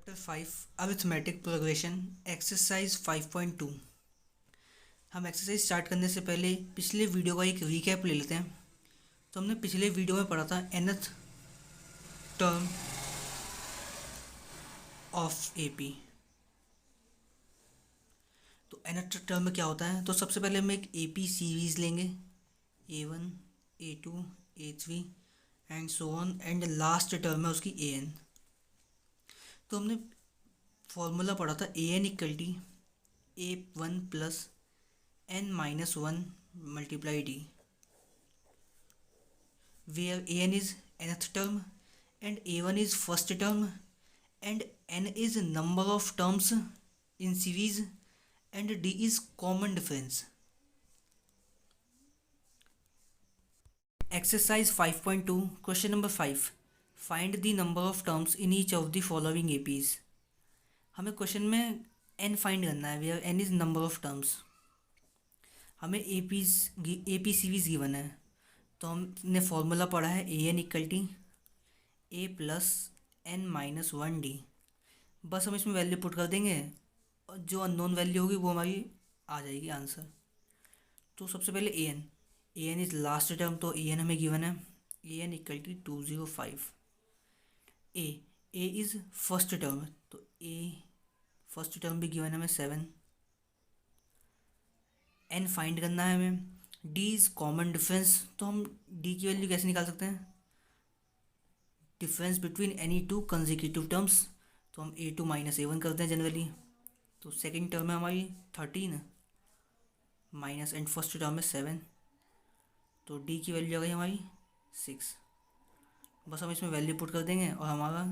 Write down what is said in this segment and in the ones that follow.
Chapter 5 arithmetic progression exercise 5.2। हम exercise start करने से पहले पिछले वीडियो का एक रीकैप ले लेते हैं। तो हमने पिछले वीडियो में पढ़ा था nth टर्म ऑफ एपी। तो nth टर्म में क्या होता है, तो सबसे पहले हम एक एपी सीरीज लेंगे, A1 A2 A3 and so on, and last term है उसकी an। तो हमने फॉर्मूला पढ़ा था an equal T A1 plus n-1 multiply d, where an is nth term and a1 is first term and n is number of terms in series and d is common difference. Exercise 5.2 question number 5, find the number of terms in each of the following APs. हमें question में n find करना है, where n is number of terms. हमें AP series given है, तो हमने formula पढ़ा है a n equal to a plus n-1 d. बस हम इसमें वैल्यू पुट कर देंगे और जो अननोन वैल्यू होगी वो हमारी आ जाएगी आंसर। तो सबसे पहले a n is last term, तो ए एन हमें गिवन है a n equal to 205। A is first term, तो ए फर्स्ट टर्म भी गिवन है हमें 7। एन फाइंड करना है हमें। डी इज़ कॉमन डिफरेंस, तो हम डी की वैल्यू कैसे निकाल सकते हैं, difference between any two consecutive terms, तो हम A2 माइनस A1 करते हैं जनरली। तो सेकेंड टर्म है हमारी 13 माइनस एंड फर्स्ट टर्म है 7, तो डी की वैल्यू आ गई हमारी 6। बस हम इसमें वैल्यू पुट कर देंगे और हमारा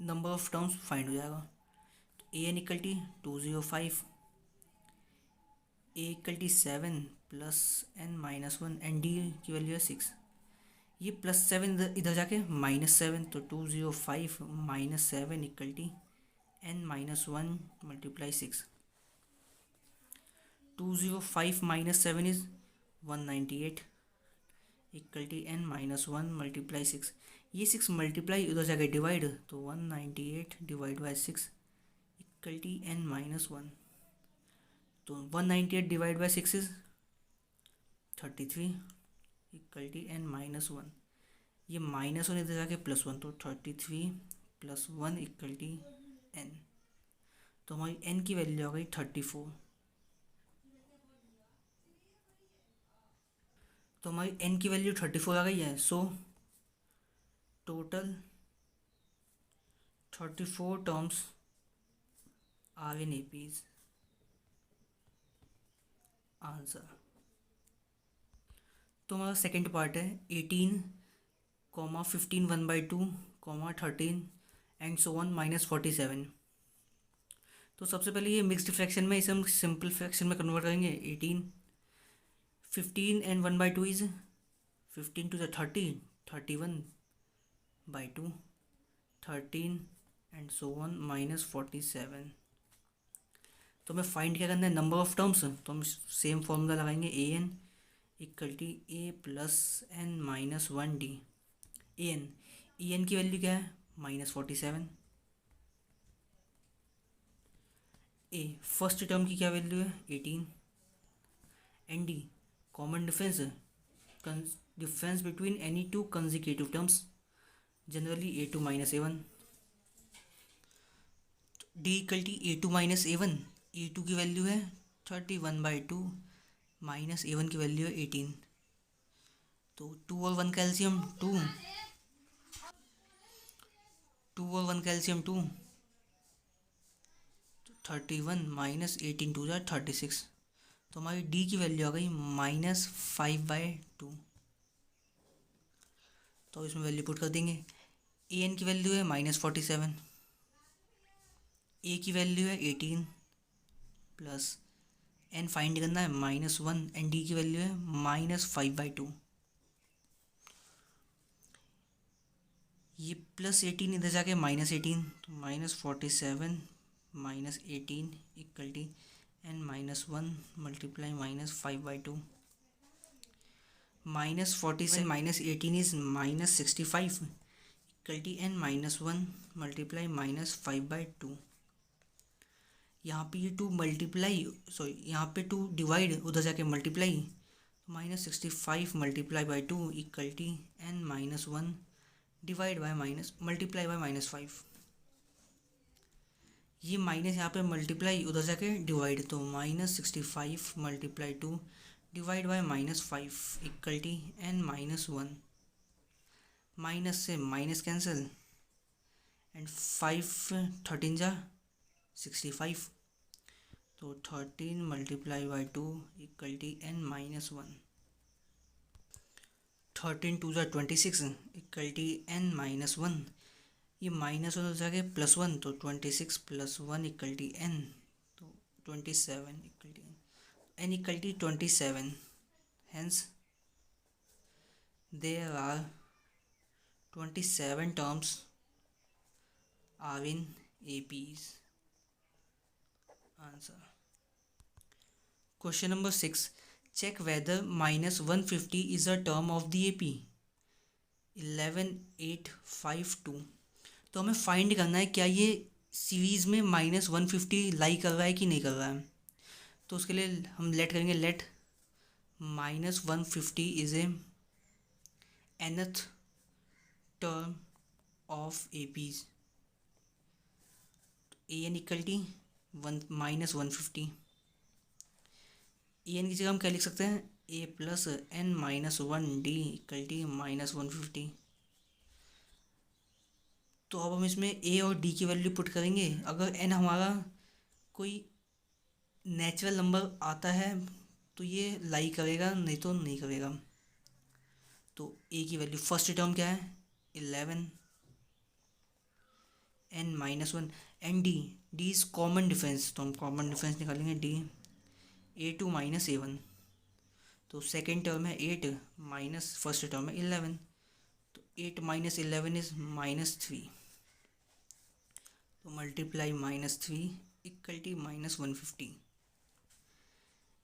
नंबर ऑफ टर्म्स फाइंड हो जाएगा। तो a n equal to 205, a equal to 7 plus n-1 and d की वैल्यू है 6। ये प्लस 7 इधर जाके -7, तो 205 minus 7 equal T n-1 multiply 6। 205 minus 7 is 198 equal T n-1 multiply 6। ये 6 मल्टीप्लाई उधर जाके डिवाइड, तो 198 divide by 6 equal T n-1। तो 198 divide by 6 is 33 equal T n-1। ये -1 इधर जाके +1, तो 33 + 1 इक्वल टी n। तो हमारी n की वैल्यू आ गई 34। तो हमारी n की वैल्यू 34 आ गई है। So total 34 terms are in APs answer. तो हमारा सेकेंड पार्ट है 18, 15 1/2, 13 एंड सो ऑन -47। तो सबसे पहले ये मिक्स्ड फ्रैक्शन में, इसे हम सिंपल फ्रैक्शन में कन्वर्ट करेंगे। 18 15 and 1/2 is 15 to the 30, 31/2, 13 and so on -47। तो हमें फाइंड क्या करना है, नंबर ऑफ टर्म्स। तो हम सेम फॉर्मूला लगाएंगे a n equal to a plus n-1 d. A n की वैल्यू क्या है, -47। ए फर्स्ट टर्म की क्या वैल्यू है 18, and D common difference, difference between any two consecutive terms, generally A2 minus A1। D equal T A2 minus A1, A2 की value है 31/2 minus A1 की value है 18। तो 2 और 1 का एलसीएम 2, 2 और 1 का एलसीएम 2, 31 माइनस 18 2 जा 36। तो हमारी डी की वैल्यू आ गई -5/2। तो इसमें वैल्यू पुट कर देंगे। ए एन की वैल्यू है -47, ए की वैल्यू है 18 प्लस एन फाइंड करना है -1 एंड डी की वैल्यू है -5/2। ये +18 इधर जाके -18, तो -47 minus 18 equal T n-1 multiply -5/2। -47 - 18 is -65 equal T n minus one multiply -5/2। यहाँ पे ये 2 मल्टीप्लाई, सॉरी यहाँ पे 2 डिवाइड, उधर जाके multiply, -65 × 2 equal T n minus one divide by minus multiply by -5। ये माइनस यहाँ पे मल्टीप्लाई, उधर जाके डिवाइड, तो -65 × 2 divide by -5 equal T n minus one. Minus से माइनस कैंसिल एंड 5 13 जा 65, तो 13 multiply by 2 equal T n minus one. 13 2 जा 26 equal T n minus one. ये माइनस वन हो जाएगा +1, तो 26 + 1 इक्वल टी n, तो 27 equal T n equal T 27। Hence there are 27 terms are in APs. Answer. Question number 6. Check whether -150 is a term of the AP. 11 8 5 2। तो हमें find करना है क्या ये सीरीज़ में -150 लाई कर रहा है कि नहीं कर रहा है। तो उसके लिए हम लेट करेंगे, let -150 is a nth term of APs। an equal T -150। an की जगह हम क्या लिख सकते हैं, a + n - 1 d equal T -150। तो अब हम इसमें a और d की वैल्यू पुट करेंगे। अगर n हमारा कोई नेचुरल नंबर आता है तो ये लाई करेगा, नहीं तो नहीं करेगा। तो a की वैल्यू फर्स्ट टर्म क्या है 11, n minus one, and D is common difference, तो हम कॉमन डिफरेंस निकालेंगे डी A2 - A1। तो सेकेंड टर्म है 8 माइनस फर्स्ट टर्म है 11, तो 8 - 11 इज -3, तो मल्टीप्लाई -3 इक्वल टी -150।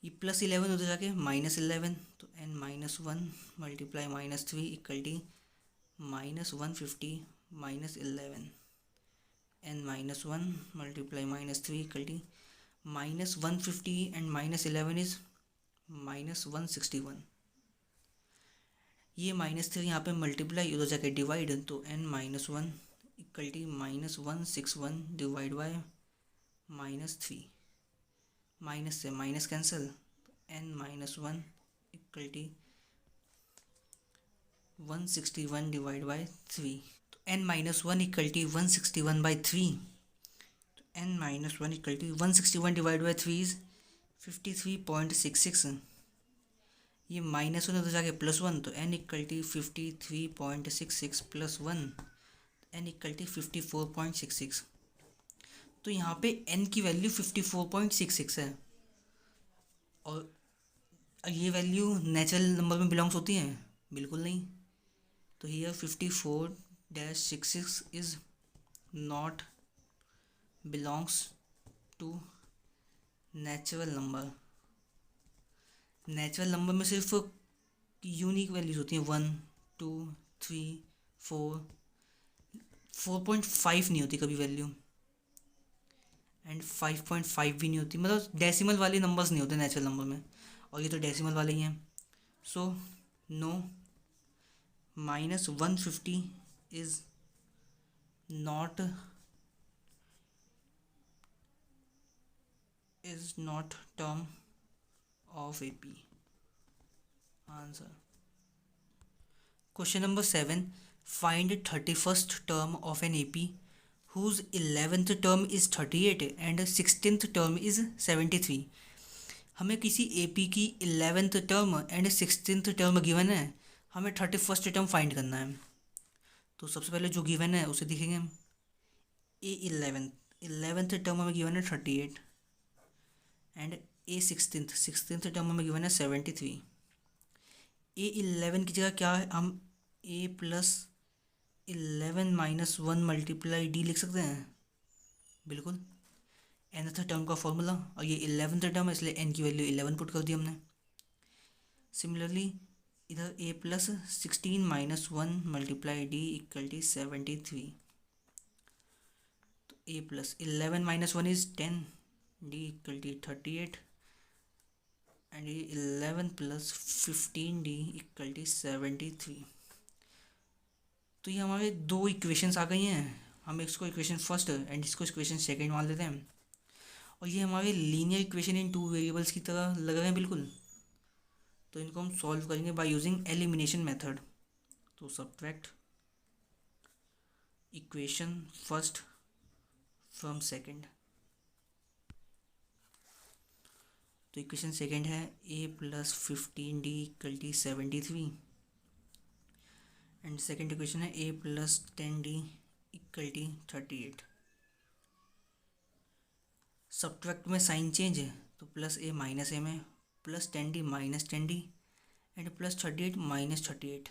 ये +11 उधर जाके -11, तो n minus one multiply -3 equal T -150 -11, n minus one multiply -3 equal T -150 and -11 is -161। ये -3 यहाँ पे मल्टीप्लाई, उधर जाके डिवाइड, तो n minus one equal to -161 divide by -3। Minus से minus cancel, n minus one equal to 161 divide by 3। तो n minus one equal to 161/3, तो n minus one equal to 161 divide by 3 is 53.66। ये minus one उधर जाके +1, तो n equal to 53.66 + 1, n equal to 54.66। तो यहाँ पे n की वैल्यू 54.66 है, और ये वैल्यू नेचुरल नंबर में बिलोंग्स होती हैं, बिल्कुल नहीं। तो here 54-66 is not belongs to natural number. Natural number में सिर्फ यूनिक वैल्यूज होती हैं, 1 2 3 4, 4.5 नहीं होती कभी वैल्यू, एंड 5.5 भी नहीं होती, मतलब डेसिमल वाले नंबर्स नहीं होते नेचुरल नंबर में, और ये तो डेसिमल वाले ही हैं। So no, -150 is not term of AP. Answer. Question number 7. Find 31st term of an AP whose 11th term is 38 and 16th term is 73. हमें किसी AP की 11th term and 16th term given है, हमें 31st term find करना है। तो सबसे पहले जो गिवन है उसे देखेंगे हम। A11th टर्म हमें गिवन है 38 एंड A16th टर्म हमें गिवन है 73। A11 की जगह क्या है, हम A + 11 - 1 मल्टीप्लाई D लिख सकते हैं, बिल्कुल, nth टर्म का फॉर्मूला, और ये 11th टर्म है इसलिए n की वैल्यू 11 पुट कर दी हमने। सिमिलरली इधर a plus 16 minus 1 multiply d equal to 73। तो a plus 11 minus 1 is 10, d equal to 38 and 11 plus 15 d equal to 73। तो ये हमारे दो इक्वेशंस आ गई हैं। हम इसको इक्वेशन फर्स्ट एंड इसको इक्वेशन सेकेंड मान लेते हैं, और ये हमारे linear equation in two variables की तरह लग रहे हैं बिल्कुल। तो इनको हम सॉल्व करेंगे बाय यूजिंग एलिमिनेशन मेथड। तो subtract equation first from second. तो इक्वेशन सेकेंड है a plus 15 d equal to 73 and second equation है a plus 10 d equal to 38। Subtract में साइन चेंज है, तो प्लस a माइनस a में plus 10d minus 10d and plus 38 minus 38।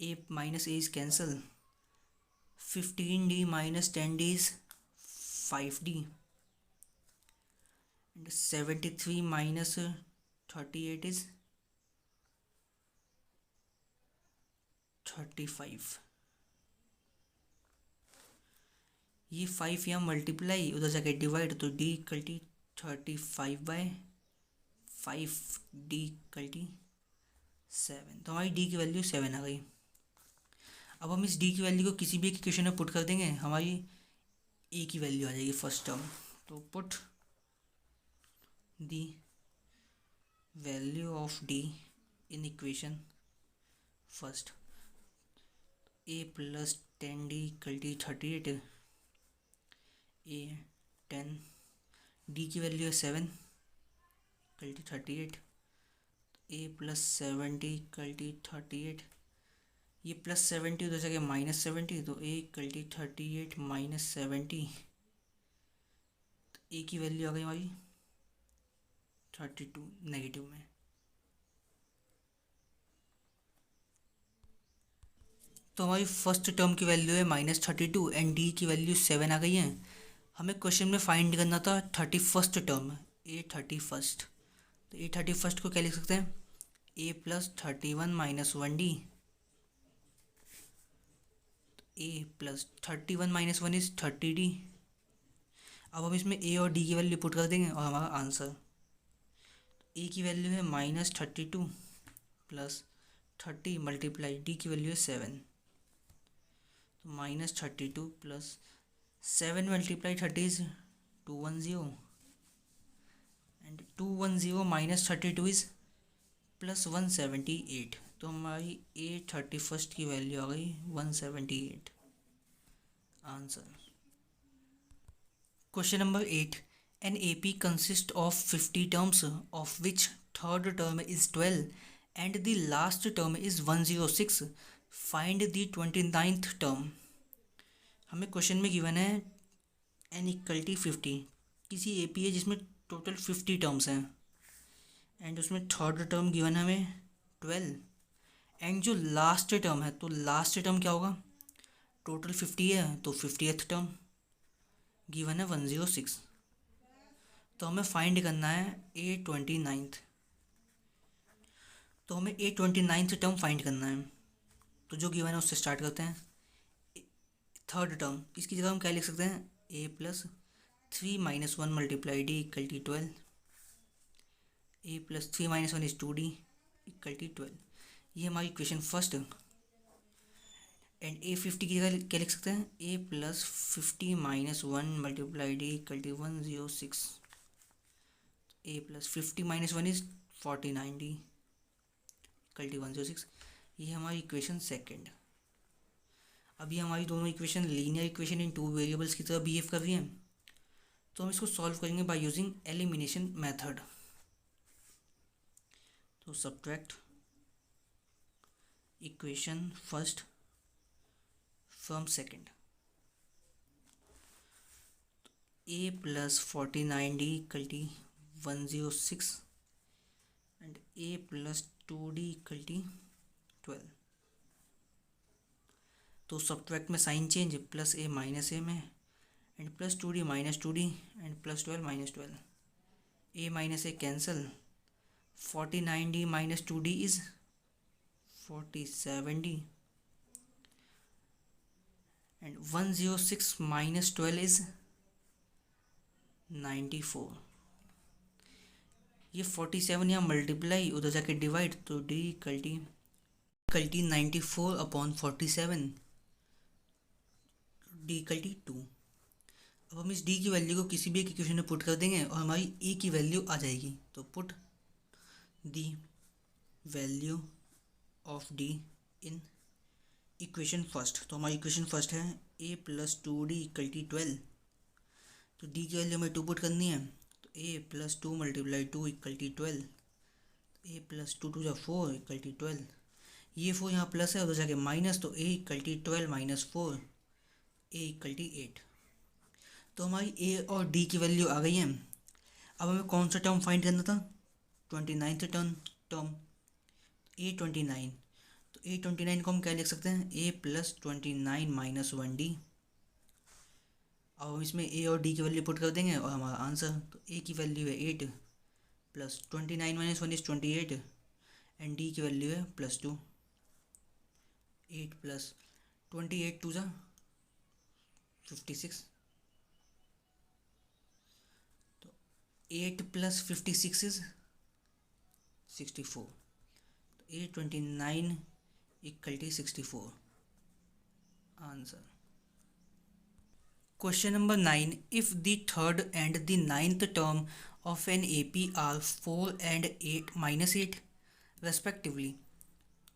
a minus a is cancel, 15d minus 10d is 5d and 73 minus 38 is 35। ये 5 यहाँ multiply उधर जाके divide, तो d equal to 35/5, d equal to 7। तो हमारी d की value 7 आ गई। अब हम इस d की वैल्यू को किसी भी एक इक्वेशन में पुट कर देंगे, हमारी a की वैल्यू आ जाएगी फर्स्ट टर्म। तो put the value of d in equation first। a plus 10d equal to 38, a 10, d की वैल्यू है 7 equal to 38, a plus 70 equal to 38। ये प्लस 70 उधर जाके माइनस 70, तो a equal to 38 minus 70। a की value आ गई हमारी 32 नेगेटिव में। तो हमारी फर्स्ट टर्म की वैल्यू है -32 एंड डी की वैल्यू 7 आ गई है। हमें क्वेश्चन में फाइंड करना था 31st टर्म, a31। तो a31 को क्या लिख सकते हैं, a plus 31 minus 1d, a plus 31 minus 1 is 30d। अब हम इसमें a और d की वैल्यू पुट कर देंगे और हमारा आंसर, a की वैल्यू है -32 प्लस 30 मल्टीप्लाई d की वैल्यू है 7, तो -32 plus 7 multiply 30 is 210 and 210 minus 32 is plus 178। तो हमारी a31 की वैल्यू आ गई 178। Answer. Question number 8, an AP consists of 50 terms of which third term is 12 and the last term is 106. Find the 29th term। हमें question में given है n equal to 50, किसी AP है जिसमें टोटल 50 टर्म्स हैं and उसमें third term given है हमें 12 एंड जो लास्ट टर्म है, तो लास्ट टर्म क्या होगा, टोटल 50 है तो 50th टर्म गिवन है 106। तो हमें फाइंड करना है a29th। तो हमें a29th टर्म फाइंड करना है, तो जो गिवन है उससे स्टार्ट करते हैं। थर्ड टर्म, इसकी जगह हम क्या लिख सकते हैं, a plus 3 minus 1 multiply d equal to 12, a plus 3 minus 1 is 2d equal to 12। ये हमारी इक्वेशन फर्स्ट। एंड a50 की जगह क्या लिख सकते हैं, a plus 50 minus 1 multiply d equal to 106, a plus 50 minus 1 is 49d equal to 106। ये हमारी इक्वेशन सेकेंड। अभी हमारी दोनों equation linear equation in two variables की तरह बिहेव कर रही हैं, तो हम इसको सॉल्व करेंगे बाय यूजिंग एलिमिनेशन मेथड। तो subtract equation first from second. a plus 49d equal to 106 and a plus 2d equal to 12। तो सब्ट्रैक्ट में sign change, plus a minus a में and plus 2d minus 2d and plus 12 minus 12। a minus a cancel, 49d minus 2d is 47D and 106 minus 12 is 94. ये 47 यहाँ multiply उधर जाके divide, तो D equal T 94 upon 47, D equal T 2। अब हम इस D की वैल्यू को किसी भी एक इक्वेशन में पुट कर देंगे और हमारी ए की वैल्यू आ जाएगी। तो put the value of D in equation first. तो हमारी इक्वेशन फर्स्ट है ए प्लस 2d इक्वल टी 12। तो डी की वैल्यू हमें 2 पुट करनी है, तो ए प्लस 2 मल्टीप्लाई 2 इक्वल टी 12। ए प्लस 2 2 4 इक्वल टी 12। ये 4 यहाँ प्लस है, उधर जाके माइनस, तो ए इक्वल टी 12 माइनस 4, ए इक्वल टी 8। तो हमारी ए और डी की वैल्यू आ गई है। अब हमें कौन सा टर्म फाइंड करना था? 29th टर्म ए 29। तो ए 29 को हम क्या लिख सकते हैं? A plus 29 minus 1d। अब हम इसमें ए और डी की वैल्यू पुट कर देंगे और हमारा आंसर, तो ए की वैल्यू है 8 plus 29 minus 1 is 28 and d की वैल्यू है प्लस 2। 8 प्लस 28 2 जा 56। 8 प्लस 56 इज 64। तो a 29 equal T 64 answer. Question number 9, if the third and the ninth term of an A P are 4 and 8 minus 8 respectively,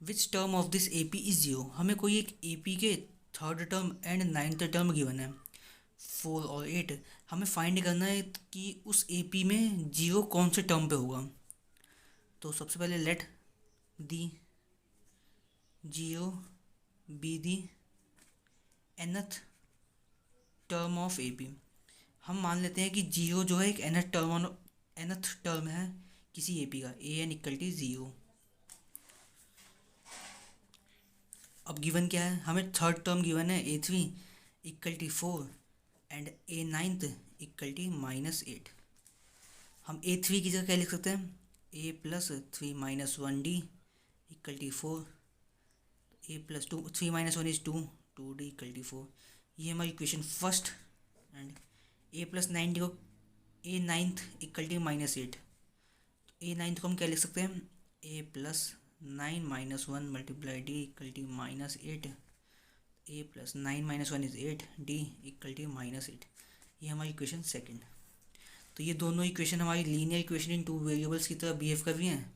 which term of this A P is 0। हमें कोई एक A P के third term and ninth term given है 4 और 8। हमें find करना है कि उस ए पी में 0 कौन से टर्म पे होगा। तो सबसे पहले let the 0 be the nth term of A P. हम मान लेते हैं कि 0 जो है एक nth टर्म है किसी ए पी का, ए एन इक्वल टी 0। अब गिवन क्या है? हमें थर्ड टर्म गिवन है A3 equal to 4 and a ninth equal to minus 8। हम A3 की जगह क्या लिख सकते हैं? A plus 3 minus 1d equal to 4। A plus 2 3 minus 1 is 2, 2d equal to 4। ये हमारी equation first. And a plus 9d को a ninth equal to minus 8। तो ए नाइन्थ को हम क्या लिख सकते हैं? A plus 9 minus 1 multiply d equal to minus 8। A plus 9 minus 1 is 8, d equal to minus 8। ये हमारी इक्वेशन सेकंड। तो ये दोनों इक्वेशन हमारी लीनियर इक्वेशन इन 2 वेरिएबल्स की तरह बिहेव कर रही हैं।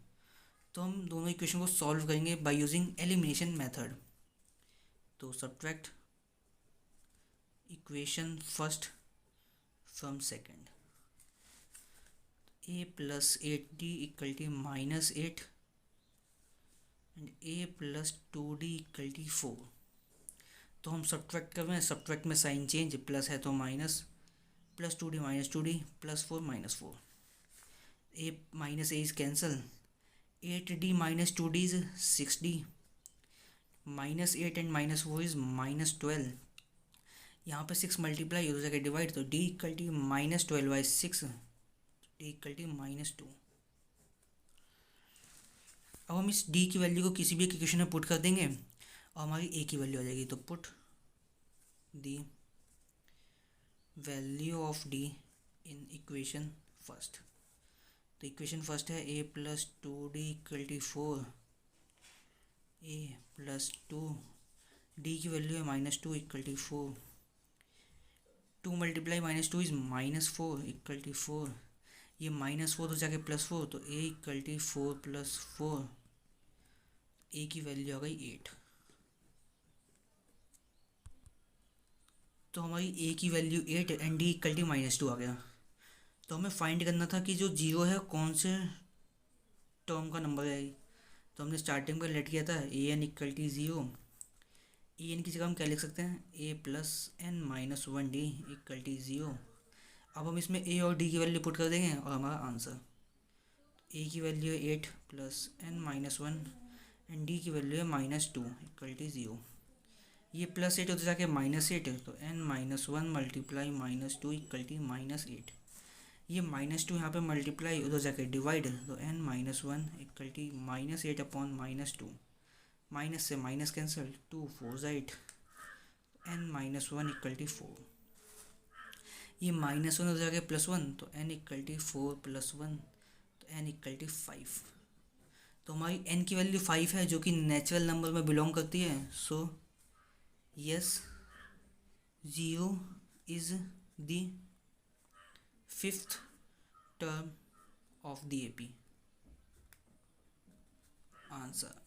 तो हम दोनों इक्वेशन को सॉल्व करेंगे बाय यूजिंग एलिमिनेशन मेथड। तो subtract equation first from second. A plus 8d equal to minus 8 and a plus 2d equal to 4। तो हम सब्ट्रैक्ट कर रहे हैं, सब्ट्रैक्ट में साइन चेंज, प्लस है तो minus, plus 2d minus 2d plus 4 minus 4। A minus A is cancel, 8d minus 2d is 6d, minus 8 and minus 4 is minus 12। यहाँ पे 6 मल्टीप्लाई हो जाएगा डिवाइड, तो d equal to minus 12 by 6, d equal to minus 2। अब हम इस d की value को किसी भी एक इक्वेशन में पुट कर देंगे और हमारी a की वैल्यू आ जाएगी। तो put the value of d in equation first. तो इक्वेशन फर्स्ट है a plus 2d equal to 4, a plus 2, d की वैल्यू है minus 2 equal to 4, 2 multiply minus 2 is minus 4 equal to 4। ये माइनस 4 हो जाके प्लस 4, तो a equal to 4 plus 4, a की value आ गई 8। तो हमारी a की value 8 and d equal to minus 2 आ गया। तो हमें फाइंड करना था कि जो 0 है कौन से टर्म का नंबर है। तो हमने स्टार्टिंग में लेट किया था a n equal T 0। A n की जगह हम क्या लिख सकते हैं? A plus n minus 1d equal T 0। अब हम इसमें a और d की वैल्यू पुट कर देंगे और हमारा आंसर, a की वैल्यू है 8 plus n minus 1 and d की वैल्यू है माइनस 2 इक्वल टी 0। ये प्लस 8 होते जाके माइनस 8, तो n minus 1 multiply minus 2 equal to minus 8। ये माइनस 2 यहाँ पे मल्टीप्लाई उधर जाके डिवाइड, तो n minus 1 equal to minus 8 upon minus 2 minus से minus cancel, 2 4 8, n minus one equal to 4। ये माइनस वन हो जाएगा +1, तो n इक्वल टी 4 + 1, तो n इक्वल टी 5। तो हमारी n की वैल्यू 5 है जो कि नेचुरल नंबर में बिलोंग करती है। So yes, 0 is the fifth term of the AP। Answer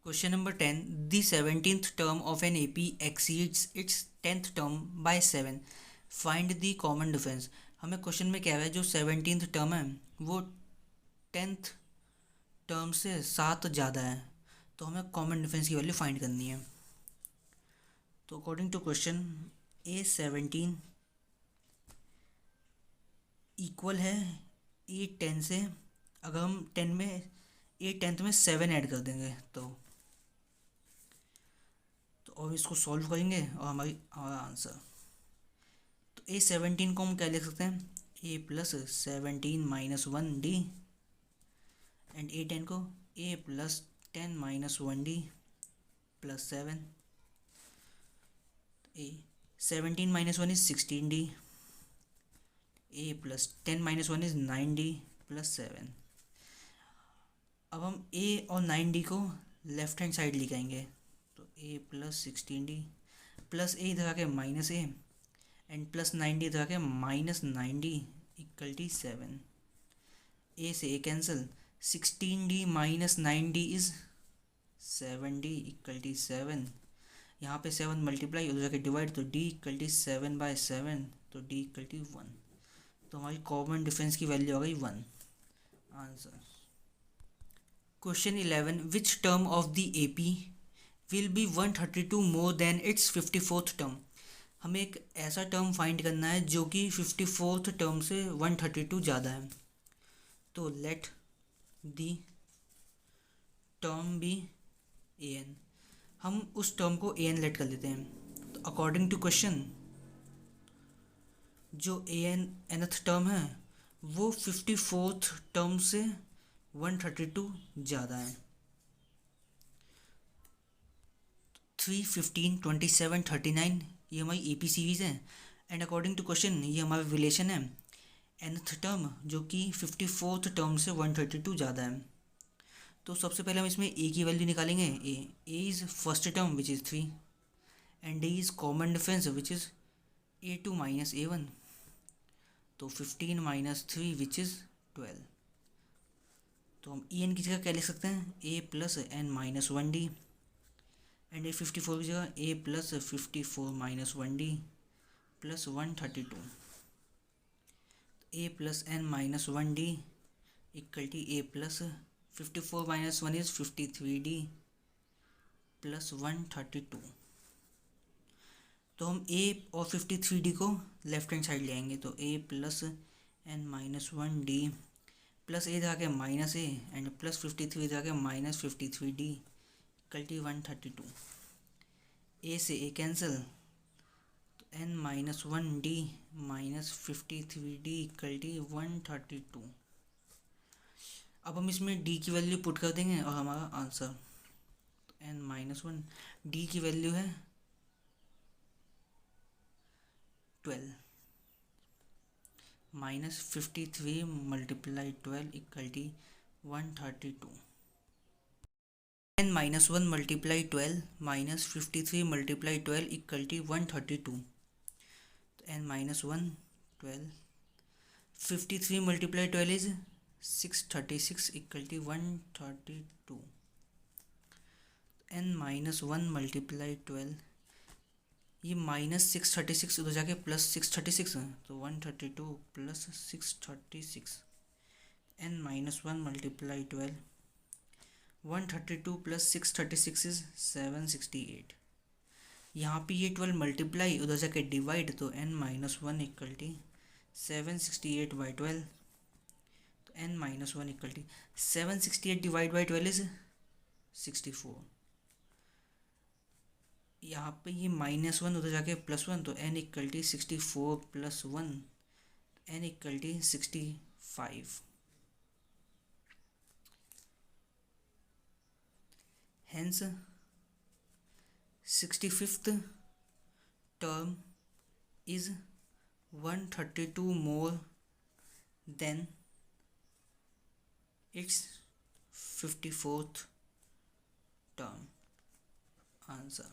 question number 10, the 17th term of an AP exceeds its 10th term by 7, find the common difference. हमें question में क्या है, जो 17th term है वो 10th term से 7 ज़्यादा है, तो हमें कॉमन डिफरेंस की वैल्यू फाइंड करनी है। तो according to question, A17 equal है A10 से। अगर हम 10 में A10th में 7 ऐड कर देंगे तो और इसको सॉल्व करेंगे और हमारा आंसर, तो A17 को हम क्या लिख सकते हैं, A + 17 - 1D, एंड A10 को A + 10 - 1D + 7। A 17 - 1 is 16D, A + 10 - 1 is 9D + 7। अब हम A और 9D को लेफ्ट हैंड साइड लेके आएंगे, तो A + 16D प्लस A इधर आके -A एंड + 9D इधर आके -9D इक्वल टी 7। A से A cancel, 16D - 9D is 7D equal to 7। यहाँ पे 7 मल्टीप्लाई उधर जाके डिवाइड, तो D इक्वल टी 7/7, तो D इक्वल टी 1। तो हमारी कॉमन डिफरेंस की वैल्यू आ गई 1। Answer question 11, which term of the AP will be 132 more than it's 54th term. हमें एक ऐसा टर्म फाइंड करना है जो कि 54th टर्म से 132 ज़्यादा है। तो let the term be an। हम उस टर्म को an लेट कर लेते हैं। तो अकॉर्डिंग टू क्वेश्चन, जो an nth टर्म है वो 54th टर्म से 132 ज़्यादा है। 3 15 27 39 ये हमारी AP सीरीज़ है, एंड अकॉर्डिंग टू क्वेश्चन ये हमारा रिलेशन है nth टर्म जो कि 54th टर्म से 132 ज़्यादा है। तो सबसे पहले हम इसमें A की वैल्यू निकालेंगे। A is first term which is 3, and A is common difference which is A2 - A1, तो 15 - 3 विच इज़ 12। तो हम En की जगह क्या लिख सकते हैं, A + n - 1D, and A54 की जगह A + 54 - 1D + 132। A + n - 1D equal T A + 54 - 1 is 53D + 132। तो हम A और 53D को लेफ्ट हैंड साइड ले आएंगे, तो A + n - 1D plus A जाके -A एंड + 53 जाके -53D इक्वल टी 132। A से A कैंसिल, तो n - 1D -53D equal T 132। अब हम इसमें D की वैल्यू पुट कर देंगे और हमारा आंसर, तो n - 1 D की वैल्यू है 12 -53 × 12 equal T 132। n - 1 × 12 -53 × 12 equal T 132। तो n - 1 12, 53 × 12 is 636 equal T 132। n - 1 × 12, ये -636 उधर जाके +636 है, तो 132 + 636। n - 1 × 12, 132 + 636 is 768। यहाँ पे ये 12 मल्टीप्लाई उधर जाके डिवाइड, तो n - 1 इक्वल टी 768/12। तो n - 1 equal T 768 divide by 12 is 64। यहाँ पे ये -1 उधर जाके +1, तो n equal T 64 + 1, n equal T 65। Hence 65th term is 132 more than its 54th term. Answer.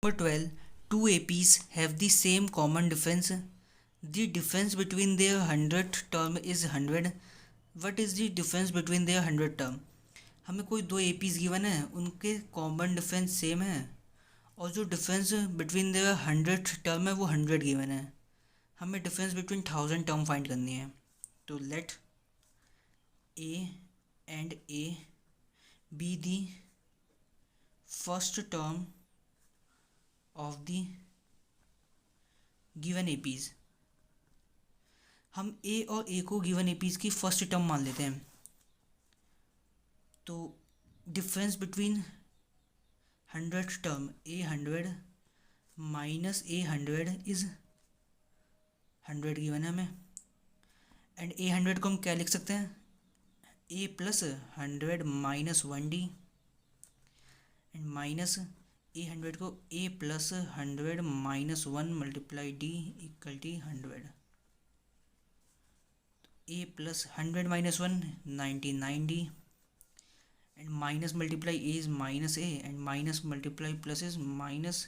Number 12. Two APs have the same common difference. The difference between their 100th term is 100. What is the difference between their 100th term? हमें कोई दो APs given है, उनके common difference same है और जो difference between their 100th term है वो 100 गिवन है. हमें डिफरेंस बिटवीन 1000 टर्म फाइंड करनी है. तो late A and A be the first term of the given APs. हम A और A को गिवन APs की फर्स्ट टर्म मान लेते हैं. तो difference between 100th term A100 minus A100 is 100 given है हमें. एंड A100 को हम क्या लिख सकते हैं? A plus 100 minus 1D and minus A100 को A plus 100 minus 1 multiply D equal T 100. A plus 100 minus 1 99D and minus multiply A is minus A and minus multiply plus is minus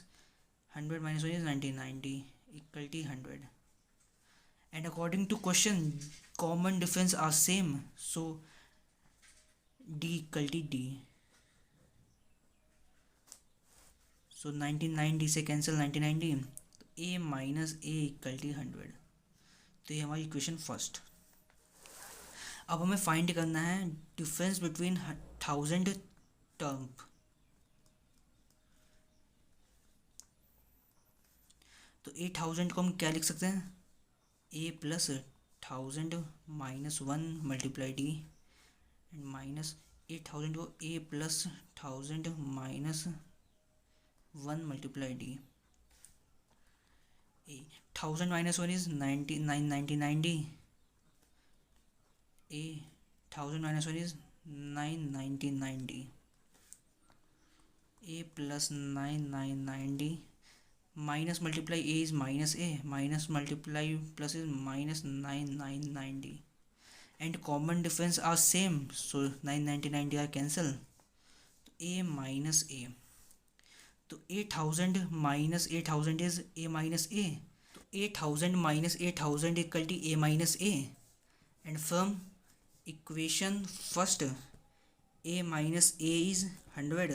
100 minus 1 is 1990 equal to 100. And according to question, common difference are same, so D equal to D. So 1990 से cancel 1990, तो A minus A equal to 100. तो ये हमारी equation first. अब हमें find करना है difference between 1000 term. तो 8000 को हम क्या लिख सकते हैं? A plus 1000 minus 1 multiply D and minus 8000 को A plus 1000 minus 1 multiply D. 1000 minus 1 is 9990. A 1000 minus 1 is 9990. A plus 9990 minus multiply A is minus A minus multiply plus is minus 9990 and common difference are same, so 9990 are cancel. A minus A. तो 8000 minus 8000 is A minus A. तो 8000 minus 8000 equal to A minus A and from equation first A minus A is 100.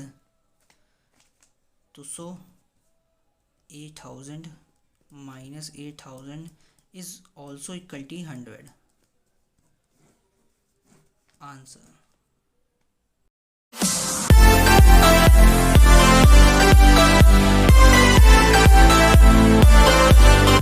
So 8000 minus 8000 is also equal to 100. Answer.